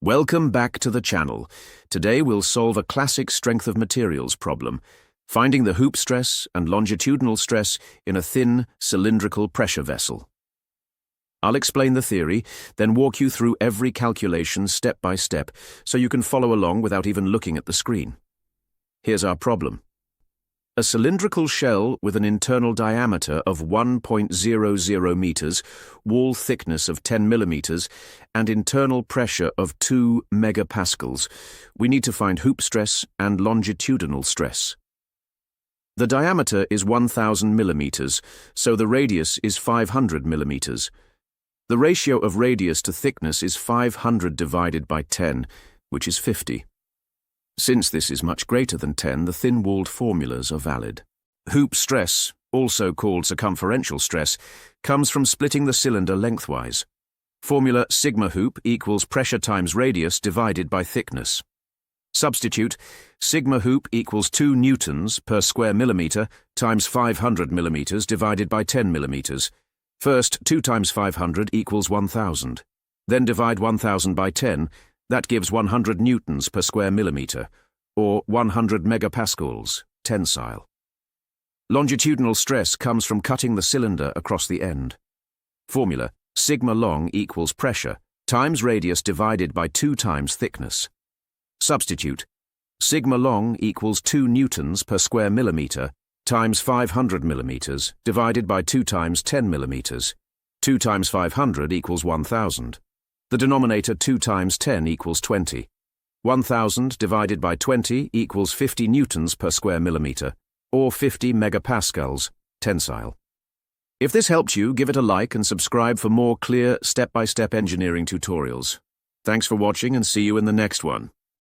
Welcome back to the channel. Today we'll solve a classic strength of materials problem, finding the hoop stress and longitudinal stress in a thin, cylindrical pressure vessel. I'll explain the theory, then walk you through every calculation step by step so you can follow along without even looking at the screen. Here's our problem. A cylindrical shell with an internal diameter of 1.00 meters, wall thickness of 10 millimeters, and internal pressure of 2 megapascals. We need to find hoop stress and longitudinal stress. The diameter is 1,000 millimeters, so the radius is 500 millimeters. The ratio of radius to thickness is 500 divided by 10, which is 50. Since this is much greater than 10, the thin-walled formulas are valid. Hoop stress, also called circumferential stress, comes from splitting the cylinder lengthwise. Formula sigma hoop equals pressure times radius divided by thickness. Substitute, sigma hoop equals 2 newtons per square millimeter times 500 millimeters divided by 10 millimeters. First, 2 times 500 equals 1,000. Then divide 1,000 by 10, that gives 100 newtons per square millimeter, or 100 megapascals, tensile. Longitudinal stress comes from cutting the cylinder across the end. Formula, sigma long equals pressure times radius divided by 2 times thickness. Substitute, sigma long equals 2 newtons per square millimeter times 500 millimeters divided by 2 times 10 millimeters. 2 times 500 equals 1,000. The denominator 2 times 10 equals 20. 1,000 divided by 20 equals 50 newtons per square millimeter, or 50 megapascals, tensile. If this helped you, give it a like and subscribe for more clear step-by-step engineering tutorials. Thanks for watching and see you in the next one.